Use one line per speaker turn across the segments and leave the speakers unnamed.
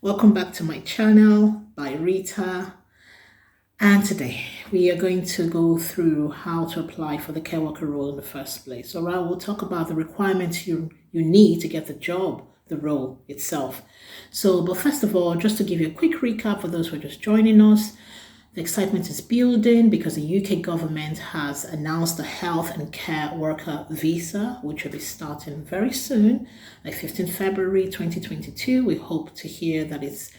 Welcome back to my channel by Rita. And today we are going to go through how to apply for the care worker role in the first place. All right, we'll talk about the requirements you need to get the job, the role itself. But first of all, just to give you a quick recap for those who are just joining us, the excitement is building because the UK government has announced the health and care worker visa, which will be starting very soon, like 15 February 2022. We hope to hear that it's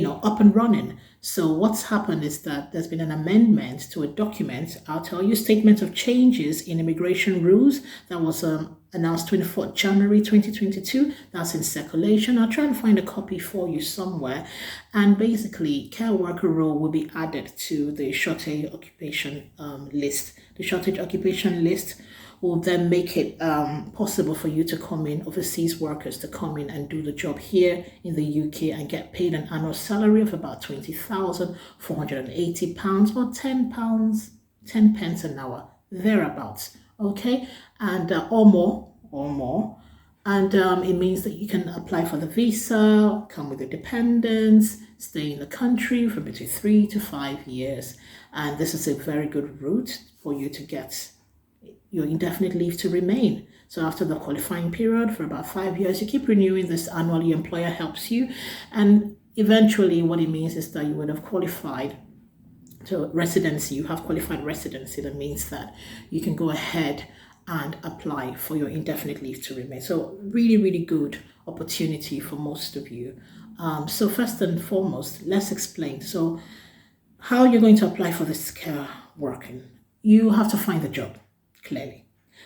up and running. So what's happened is that there's been an amendment to a document. I'll tell you, statement of changes in immigration rules that was announced 24th January 2022. That's in circulation. I'll try and find a copy for you somewhere. And basically, care worker role will be added to the shortage occupation list. The shortage occupation list will then make it possible for you to come in, overseas workers to come in and do the job here in the UK and get paid an annual salary of about £20,480 or £10, 10 pence an hour, thereabouts, okay? And or more. And it means that you can apply for the visa, come with your dependents, stay in the country for between 3 to 5 years. And this is a very good route for you to get your indefinite leave to remain. So after the qualifying period for about 5 years, you keep renewing this annually. Employer helps you, and eventually what it means is that you would have qualified to residency. You have qualified residency. That means that you can go ahead and apply for your indefinite leave to remain. So really good opportunity for most of you. So first and foremost, let's explain. So how you're going to apply for this care working. You have to find the job, clearly.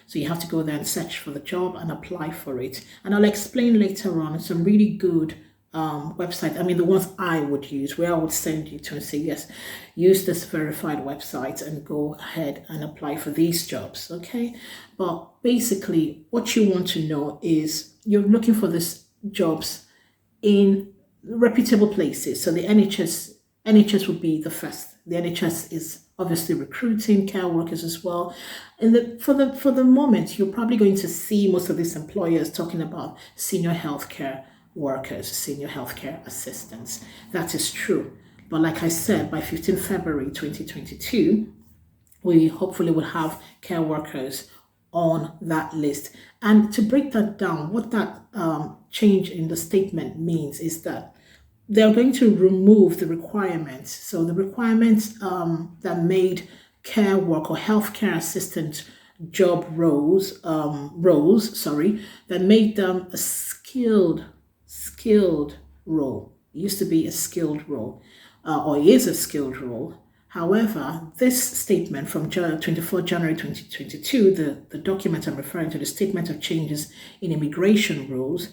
So you have to go there and search for the job and apply for it. And I'll explain later on some really good website. I mean, the ones I would use, where I would send you to and say, yes, use this verified website and go ahead and apply for these jobs, okay? But basically, what you want to know is you're looking for these jobs in reputable places. So the NHS would be the first. The NHS is obviously recruiting care workers as well. And for the moment, you're probably going to see most of these employers talking about senior healthcare workers, senior healthcare assistants. That is true. But like I said, by 15 February 2022, we hopefully will have care workers on that list. And to break that down, what that change in the statement means is that they're going to remove the requirements. So the requirements that made care work or healthcare assistant job roles, that made them a skilled role. It used to be a skilled role, or is a skilled role. However, this statement from 24 January 2022, the document I'm referring to, the statement of changes in immigration rules,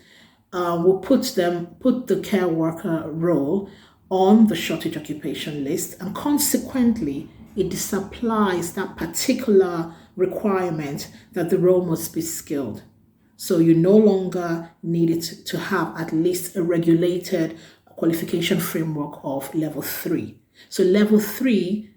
will put the care worker role on the shortage occupation list, and consequently it disapplies that particular requirement that the role must be skilled. So you no longer need it to have at least a regulated qualification framework of level 3. So level 3,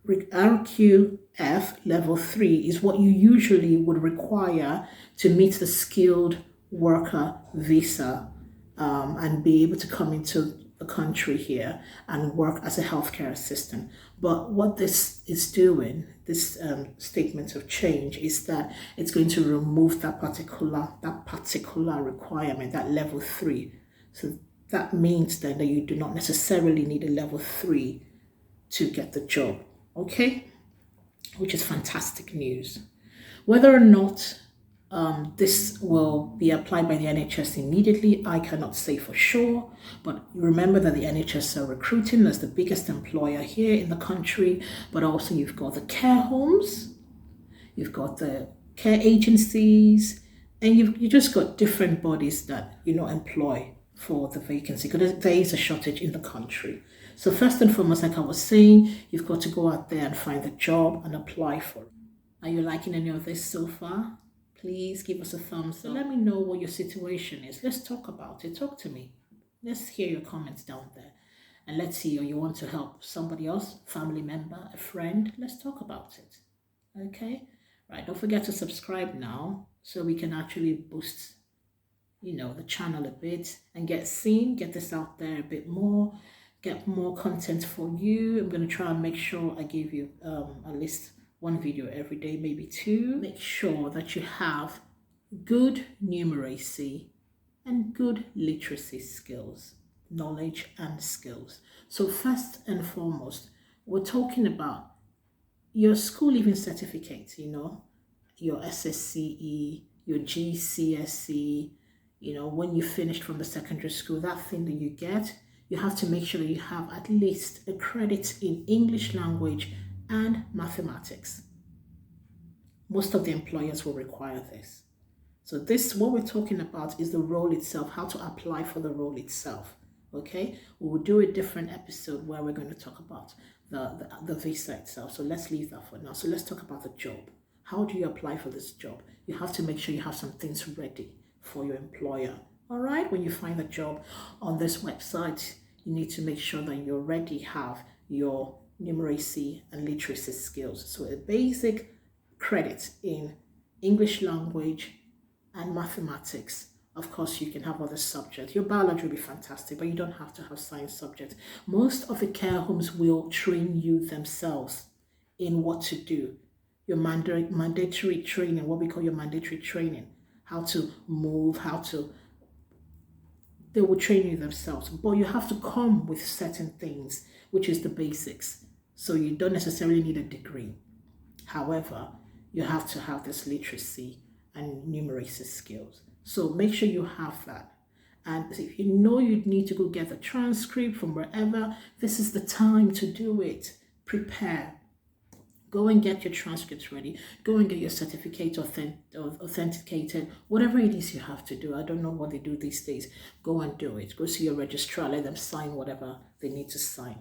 RQF level 3, is what you usually would require to meet the skilled worker visa and be able to come into the country here and work as a healthcare assistant. But what this is doing, this statement of change, is that it's going to remove that particular requirement, that level 3. So that means then that you do not necessarily need a level 3 to get the job, okay? Which is fantastic news. Whether or not this will be applied by the NHS immediately, I cannot say for sure, but remember that the NHS are recruiting as the biggest employer here in the country, but also you've got the care homes, you've got the care agencies, and you just got different bodies that employ for the vacancy, because there is a shortage in the country. So first and foremost, like I was saying, you've got to go out there and find the job and apply for it. Are you liking any of this so far? Please give us a thumbs up. So let me know what your situation is. Let's talk about it. Talk to me. Let's hear your comments down there. And let's see, or you want to help somebody else, family member, a friend. Let's talk about it. Okay? Right, don't forget to subscribe now so we can actually boost the channel a bit and get seen, get this out there a bit more, get more content for you. I'm going to try and make sure I give you at least one video every day, maybe two. Make sure that you have good numeracy and good literacy skills, knowledge and skills. So first and foremost, we're talking about your school leaving certificate, your SSCE, your GCSE, when you finished from the secondary school, that thing that you get, you have to make sure that you have at least a credit in English language and mathematics. Most of the employers will require this. So what we're talking about is the role itself, how to apply for the role itself. Okay, we will do a different episode where we're going to talk about the visa itself. So let's leave that for now. So let's talk about the job. How do you apply for this job? You have to make sure you have some things ready for your employer. All right, when you find a job on this website, you need to make sure that you already have your numeracy and literacy skills. So a basic credit in English language and mathematics. Of course, you can have other subjects. Your biology will be fantastic, but you don't have to have science subjects. Most of the care homes will train you themselves in what to do. Your mandatory training, what we call your mandatory training, how to move, they will train you themselves. But you have to come with certain things, which is the basics. So you don't necessarily need a degree. However, you have to have this literacy and numeracy skills. So make sure you have that. And if you know you need to go get the transcript from wherever, this is the time to do it. Prepare. Go and get your transcripts ready. Go and get your certificate authenticated. Whatever it is you have to do. I don't know what they do these days. Go and do it. Go see your registrar. Let them sign whatever they need to sign.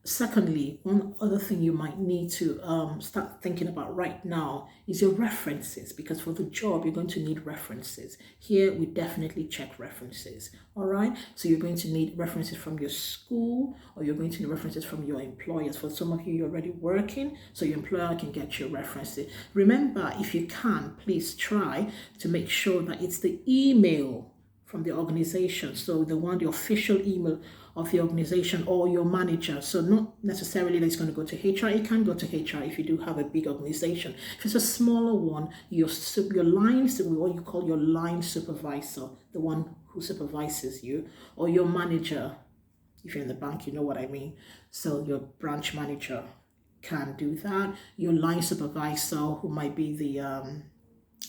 Secondly, one other thing you might need to start thinking about right now is your references, because for the job, you're going to need references. Here, we definitely check references, all right? So you're going to need references from your school, or you're going to need references from your employers. For some of you, you're already working, so your employer can get your references. Remember, if you can, please try to make sure that it's the email from the organization, so the official email of the organization or your manager. So not necessarily that it's going to go to HR. It can go to HR if you do have a big organization. If it's a smaller one, your line, what you call your line supervisor, the one who supervises you, or your manager. If you're in the bank, you know what I mean. So your branch manager can do that. Your line supervisor, who might be the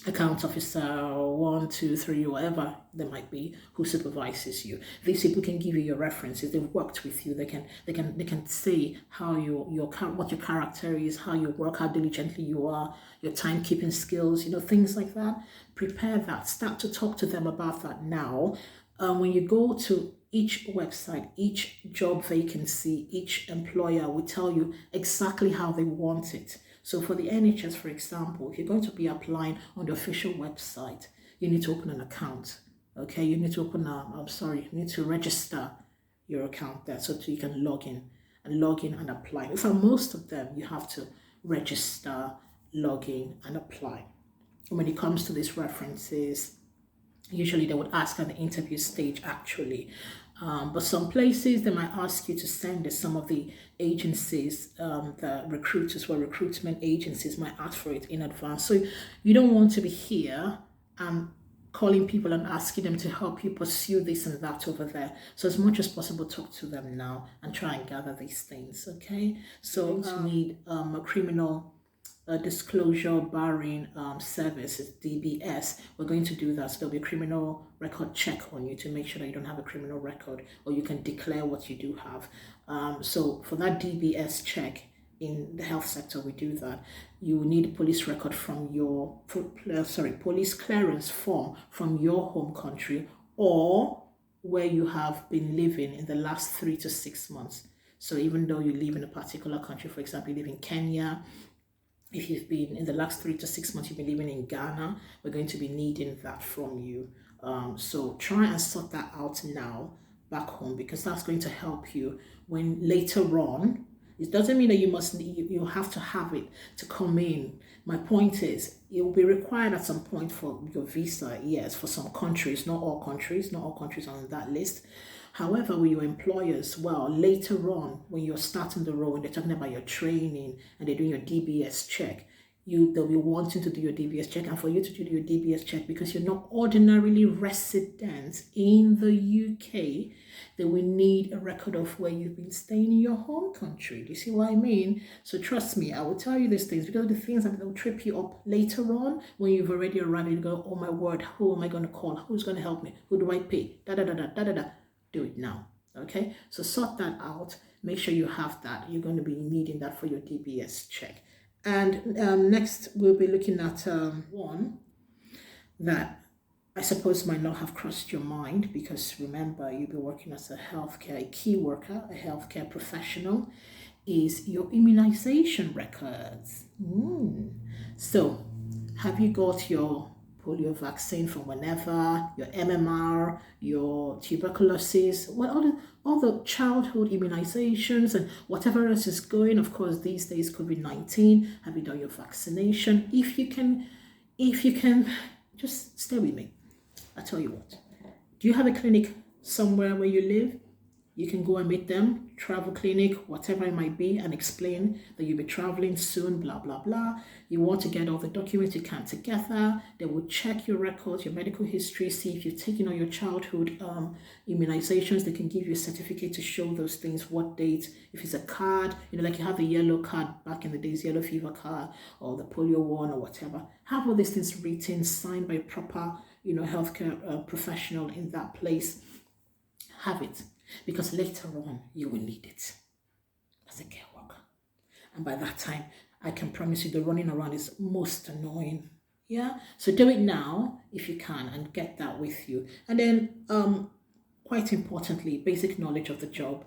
account officer, 1, 2, 3, whatever they might be, who supervises you. These people can give you your references. They've worked with you. They can say how what your character is, how you work, how diligently you are, your timekeeping skills, things like that. Prepare that. Start to talk to them about that now. When you go to each website, each job vacancy, each employer will tell you exactly how they want it. So for the NHS, for example, if you're going to be applying on the official website, you need to open an account. Okay, you need to you need to register your account there so that you can log in and apply. For most of them, you have to register, log in and apply. And when it comes to these references, usually they would ask at the interview stage actually. But some places they might ask you to send it. Some of the agencies, the recruitment agencies might ask for it in advance. So you don't want to be here calling people and asking them to help you pursue this and that over there. So as much as possible, talk to them now and try and gather these things, okay? So you need a criminal disclosure barring service, is DBS. We're going to do that. So there'll be a criminal record check on you to make sure that you don't have a criminal record, or you can declare what you do have. So for that DBS check in the health sector, we do that. You need a police record from your police clearance form from your home country, or where you have been living in the last 3 to 6 months. So even though you live in a particular country, for example, you live in Kenya, if you've been in the last 3 to 6 months, you've been living in Ghana, we're going to be needing that from you. So try and sort that out now back home, because that's going to help you when later on It doesn't mean that you have to have it to come in. My point is, it will be required at some point for your visa. Yes, for some countries, not all countries, not all countries are on that list. However, with your employers, well, later on, when you're starting the role and they're talking about your training and they're doing your DBS check, they'll be wanting to do your DBS check, and for you to do your DBS check, because you're not ordinarily resident in the UK, they will need a record of where you've been staying in your home country. Do you see what I mean? So trust me, I will tell you these things because the things that will trip you up later on when you've already arrived and you go, oh my word, who am I going to call? Who's going to help me? Who do I pay? Da da da da da da da. Do it now. Okay? So sort that out. Make sure you have that. You're going to be needing that for your DBS check. And next, we'll be looking at one that I suppose might not have crossed your mind, because remember, you'll be working as a key worker, a healthcare professional, is your immunization records. So, have you got your polio vaccine from whenever, your MMR, your tuberculosis, all the childhood immunizations and whatever else is going? Of course, these days, COVID-19, have you done your vaccination? If you can, just stay with me. I'll tell you what. Do you have a clinic somewhere where you live? You can go and meet them, travel clinic, whatever it might be, and explain that you'll be traveling soon, blah, blah, blah. You want to get all the documents you can together. They will check your records, your medical history, see if you've taken all your childhood immunizations. They can give you a certificate to show those things, what date, if it's a card, like you have the yellow card back in the days, yellow fever card, or the polio one, or whatever. Have all these things written, signed by a proper, healthcare professional in that place. Have it. Because later on, you will need it as a care worker. And by that time, I can promise you the running around is most annoying. Yeah? So do it now if you can and get that with you. And then, quite importantly, basic knowledge of the job.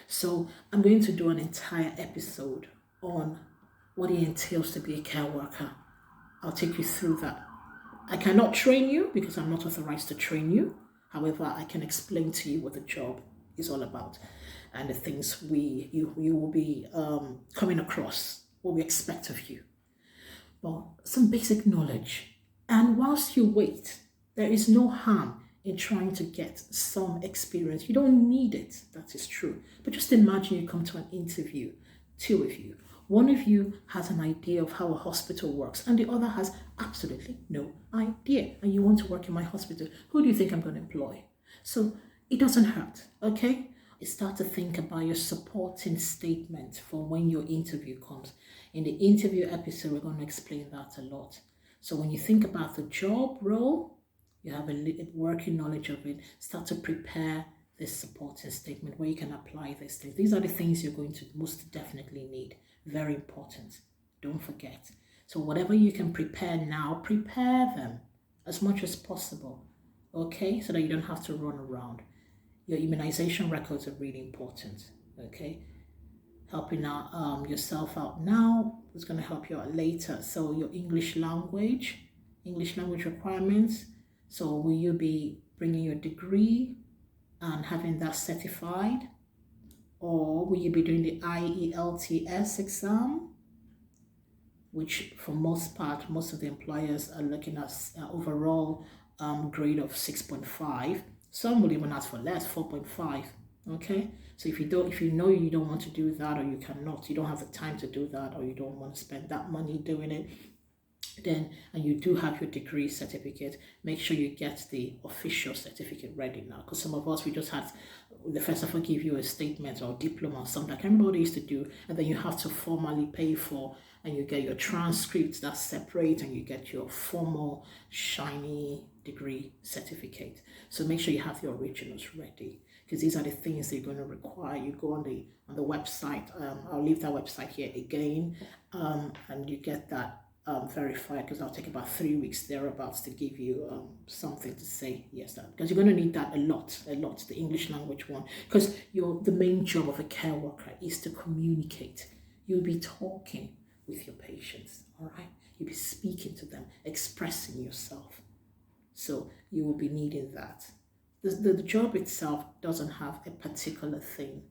So I'm going to do an entire episode on what it entails to be a care worker. I'll take you through that. I cannot train you because I'm not authorized to train you. However, I can explain to you what the job is all about and the things you will be coming across, what we expect of you. Well, some basic knowledge. And whilst you wait, there is no harm in trying to get some experience. You don't need it, that is true. But just imagine you come to an interview, two of you. One of you has an idea of how a hospital works and the other has absolutely no idea. And you want to work in my hospital. Who do you think I'm going to employ? So it doesn't hurt, okay? You start to think about your supporting statement for when your interview comes. In the interview episode, we're going to explain that a lot. So when you think about the job role, you have a working knowledge of it, start to prepare this supporting statement where you can apply these things. These are the things you're going to most definitely need. Very important. Don't forget. So whatever you can prepare now, prepare them as much as possible. Okay? So that you don't have to run around. Your immunization records are really important. Okay? Helping out yourself out now is going to help you out later. So your English language requirements. So will you be bringing your degree and having that certified? Or will you be doing the IELTS exam, which for most of the employers are looking at overall grade of 6.5. Some will even ask for less, 4.5. Okay, so if you know you don't want to do that, or you don't have the time to do that, or you don't want to spend that money doing it, then, and you do have your degree certificate, make sure you get the official certificate ready now. Because some of us, we just had the first of all give you a statement or diploma or something. I can't remember what they used to do, and then you have to formally pay for, and you get your transcripts that's separate, and you get your formal shiny degree certificate. So make sure you have your originals ready, because these are the things they're going to require. You go on the website. I'll leave that website here again, and you get that verified, because I'll take about 3 weeks thereabouts to give you something to say yes, that, because you're going to need that a lot, the English language one, because the main job of a care worker is to communicate. You'll be talking with your patients, all right? You'll be speaking to them, expressing yourself. So you will be needing that. The job itself doesn't have a particular thing.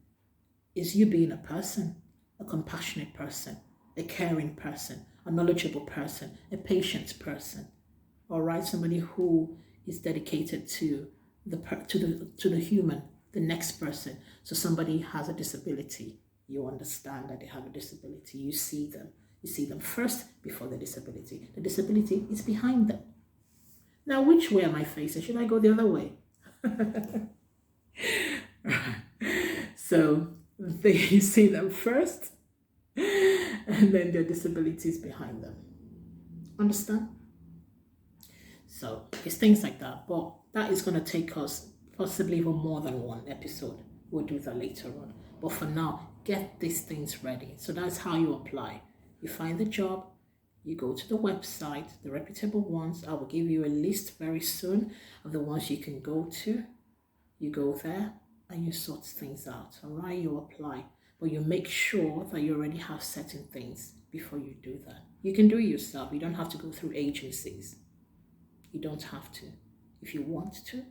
It's you being a person. a compassionate person, a caring person, a knowledgeable person, a patient person. All right, somebody who is dedicated to the human, the next person. So somebody has a disability. You understand that they have a disability. You see them. You see them first before the disability. The disability is behind them. Now, which way am I facing? Should I go the other way? So you see them first, and then their disabilities behind them. Understand? So it's things like that. But that is going to take us possibly even more than one episode. We'll do that later on. But for now, get these things ready. So that's how you apply. You find the job, you go to the website, the reputable ones. I will give you a list very soon of the ones you can go to. You go there and you sort things out. All right, you apply. But you make sure that you already have certain things before you do that. You can do it yourself. You don't have to go through agencies. You don't have to. If you want to,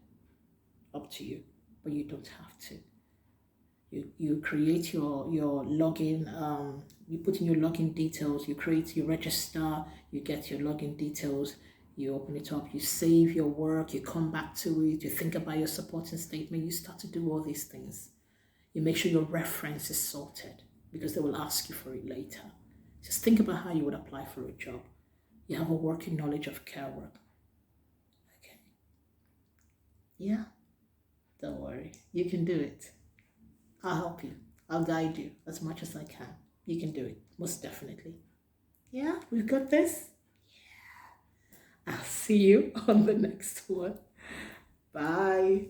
up to you, but you don't have to. You create your login, you put in your login details, you register, you get your login details, you open it up, you save your work, you come back to it, you think about your supporting statement, you start to do all these things. You make sure your reference is sorted because they will ask you for it later. Just think about how you would apply for a job. You have a working knowledge of care work. Okay. Yeah, don't worry. You can do it. I'll help you. I'll guide you as much as I can. You can do it, most definitely. Yeah, we've got this. Yeah. I'll see you on the next one. Bye.